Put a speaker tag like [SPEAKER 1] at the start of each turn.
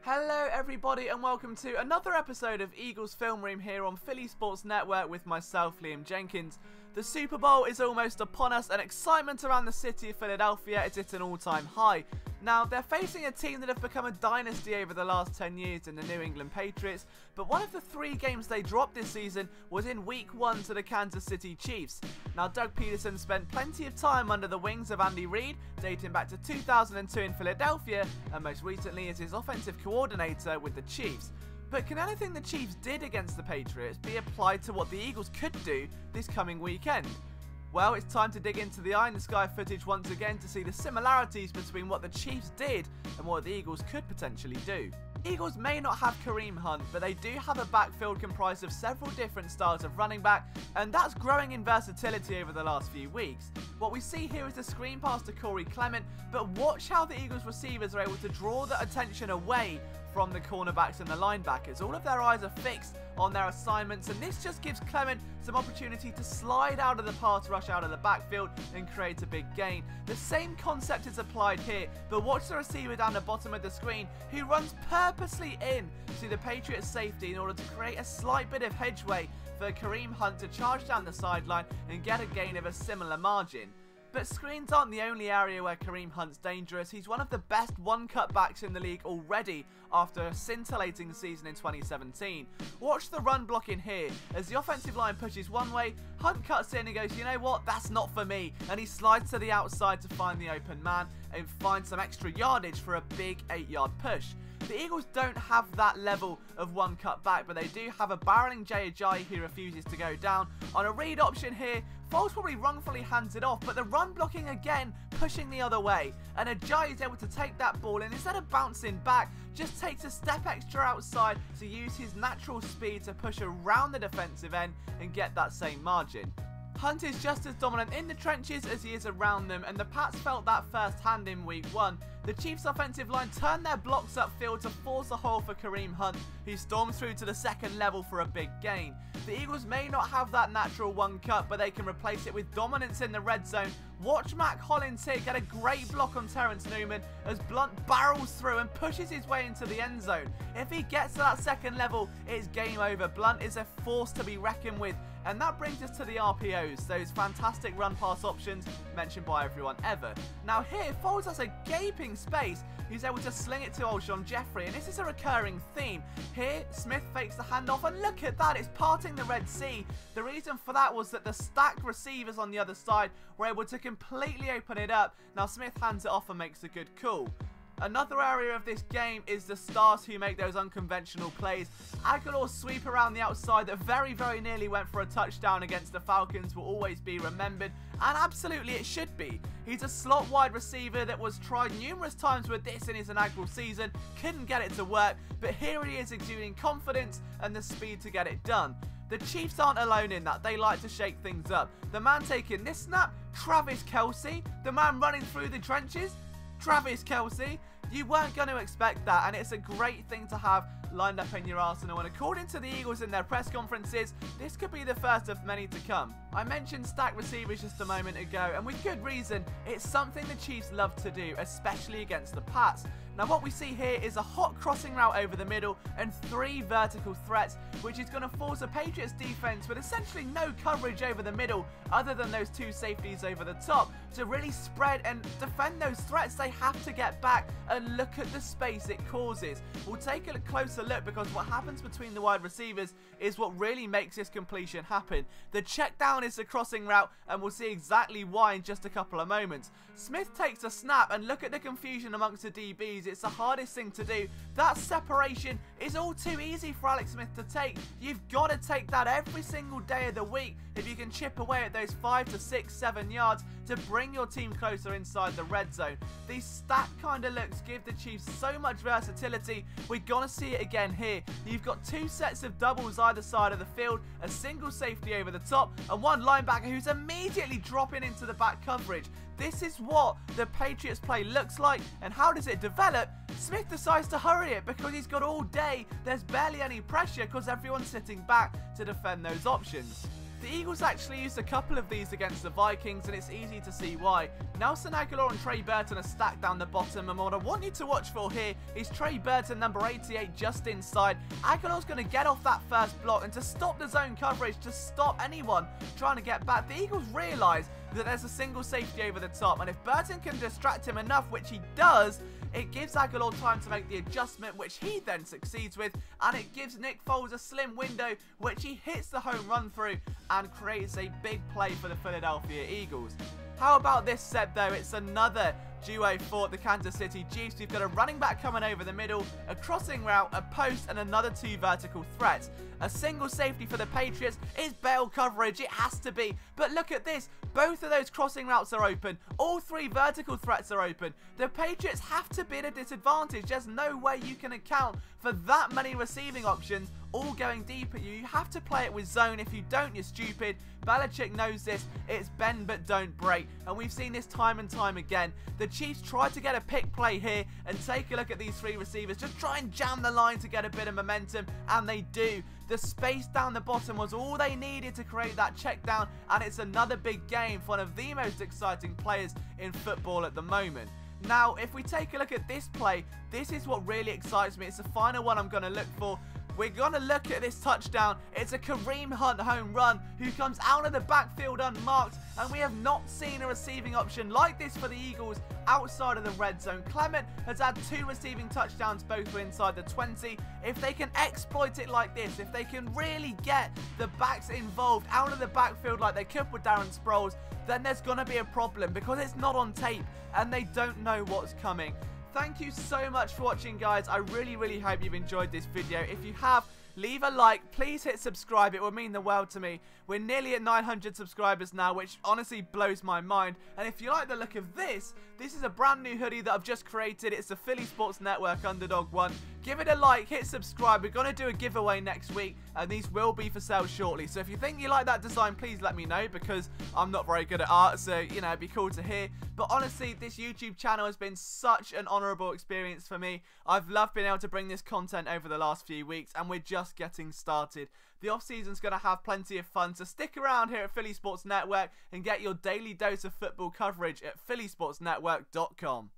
[SPEAKER 1] Hello everybody and welcome to another episode of Eagles Film Room here on Philly Sports Network with myself, Liam Jenkins. The Super Bowl is almost upon us and excitement around the city of Philadelphia is at an all-time high. Now, they're facing a team that have become a dynasty over the last 10 years in the New England Patriots, but one of the 3 games they dropped this season was in Week 1 to the Kansas City Chiefs. Now, Doug Peterson spent plenty of time under the wings of Andy Reid, dating back to 2002 in Philadelphia, and most recently as his offensive coordinator with the Chiefs. But can anything the Chiefs did against the Patriots be applied to what the Eagles could do this coming weekend? Well, it's time to dig into the eye in the sky footage once again to see the similarities between what the Chiefs did and what the Eagles could potentially do. Eagles may not have Kareem Hunt, but they do have a backfield comprised of several different styles of running back, and that's growing in versatility over the last few weeks. What we see here is a screen pass to Corey Clement, but watch how the Eagles receivers are able to draw the attention away from the cornerbacks and the linebackers. All of their eyes are fixed on their assignments, and this just gives Clement some opportunity to slide out of the pass rush out of the backfield and create a big gain. The same concept is applied here, but watch the receiver down the bottom of the screen who runs purposely in to the Patriots safety in order to create a slight bit of hedgeway for Kareem Hunt to charge down the sideline and get a gain of a similar margin. But screens aren't the only area where Kareem Hunt's dangerous. He's one of the best one-cut backs in the league already after a scintillating season in 2017. Watch the run blocking here. As the offensive line pushes one way, Hunt cuts in and goes, you know what, that's not for me. And he slides to the outside to find the open man and find some extra yardage for a big 8-yard push. The Eagles don't have that level of one cut back, but they do have a barreling Jay Ajayi who refuses to go down. On a read option here, Foles probably wrongfully hands it off, but the run blocking again, pushing the other way. And Ajayi is able to take that ball and instead of bouncing back, just takes a step extra outside to use his natural speed to push around the defensive end and get that same margin. Hunt is just as dominant in the trenches as he is around them, and the Pats felt that firsthand in Week 1. The Chiefs' offensive line turned their blocks upfield to force a hole for Kareem Hunt, who storms through to the second level for a big gain. The Eagles may not have that natural one cut, but they can replace it with dominance in the red zone. Watch Mac Hollins here get a great block on Terrence Newman as Blunt barrels through and pushes his way into the end zone. If he gets to that second level, it's game over. Blunt is a force to be reckoned with. And that brings us to the RPOs, those fantastic run-pass options mentioned by everyone ever. Now here, Foles has a gaping space. He's able to sling it to Alshon Jeffrey, and this is a recurring theme. Here, Smith fakes the handoff, and look at that, it's parting the Red Sea. The reason for that was that the stacked receivers on the other side were able to completely open it up. Now Smith hands it off and makes a good call. Another area of this game is the stars who make those unconventional plays. Aguilar's sweep around the outside that very nearly went for a touchdown against the Falcons will always be remembered, and absolutely it should be. He's a slot wide receiver that was tried numerous times with this in his inaugural season, couldn't get it to work, but here he is exuding confidence and the speed to get it done. The Chiefs aren't alone in that, they like to shake things up. The man taking this snap, Travis Kelce, the man running through the trenches, Travis Kelce. You weren't going to expect that, and it's a great thing to have lined up in your arsenal, and according to the Eagles in their press conferences, this could be the first of many to come. I mentioned stacked receivers just a moment ago, and with good reason. It's something the Chiefs love to do, especially against the Pats. Now what we see here is a hot crossing route over the middle and 3 vertical threats, which is going to force a Patriots defense with essentially no coverage over the middle other than those 2 safeties over the top to really spread and defend those threats. They have to get back and look at the space it causes. We'll take a closer look because what happens between the wide receivers is what really makes this completion happen. The check down is the crossing route, and we'll see exactly why in just a couple of moments. Smith takes a snap, and look at the confusion amongst the DBs. It's the hardest thing to do. That separation is all too easy for Alex Smith to take. You've got to take that every single day of the week if you can chip away at those 5 to 6, 7 yards to bring your team closer inside the red zone. These stacked kind of looks give the Chiefs so much versatility. We're going to see it again here. You've got 2 sets of doubles either side of the field, a single safety over the top, and 1 linebacker who's immediately dropping into the back coverage. This is what the Patriots play looks like, and how does it develop? Smith decides to hurry it because he's got all day. There's barely any pressure because everyone's sitting back to defend those options. The Eagles actually used a couple of these against the Vikings, and it's easy to see why. Nelson Aguilar and Trey Burton are stacked down the bottom, and what I want you to watch for here is Trey Burton, number 88, just inside. Aguilar's going to get off that first block, and to stop the zone coverage, to stop anyone trying to get back, the Eagles realise that there's a single safety over the top, and if Burton can distract him enough, which he does, it gives Aguilar time to make the adjustment, which he then succeeds with, and it gives Nick Foles a slim window, which he hits the home run through and creates a big play for the Philadelphia Eagles. How about this set though? It's another duo for the Kansas City Chiefs. We've got a running back coming over the middle, a crossing route, a post, and another 2 vertical threats. A single safety for the Patriots is bail coverage. It has to be. But look at this. Both of those crossing routes are open. All 3 vertical threats are open. The Patriots have to be at a disadvantage. There's no way you can account for that many receiving options all going deep at you. You have to play it with zone. If you don't, you're stupid. Belichick knows this. It's bend but don't break. And we've seen this time and time again. The Chiefs try to get a pick play here and take a look at these 3 receivers. Just try and jam the line to get a bit of momentum, and they do. The space down the bottom was all they needed to create that check down, and it's another big game for one of the most exciting players in football at the moment. Now, if we take a look at this play, this is what really excites me. It's the final one I'm going to look for. We're going to look at this touchdown. It's a Kareem Hunt home run who comes out of the backfield unmarked, and we have not seen a receiving option like this for the Eagles outside of the red zone. Clement has had 2 receiving touchdowns, both were inside the 20. If they can exploit it like this, if they can really get the backs involved out of the backfield like they could with Darren Sproles, then there's going to be a problem because it's not on tape and they don't know what's coming. Thank you so much for watching, guys. I really hope you've enjoyed this video. If you have, leave a like. Please hit subscribe. It would mean the world to me. We're nearly at 900 subscribers now, which honestly blows my mind. And if you like the look of this is a brand new hoodie that I've just created. It's the Philly Sports Network Underdog one. Give it a like, hit subscribe. We're going to do a giveaway next week, and these will be for sale shortly. So if you think you like that design, please let me know, because I'm not very good at art, so, you know, it'd be cool to hear. But honestly, this YouTube channel has been such an honourable experience for me. I've loved being able to bring this content over the last few weeks, and we're just getting started. The off-season's going to have plenty of fun, so stick around here at Philly Sports Network and get your daily dose of football coverage at phillysportsnetwork.com.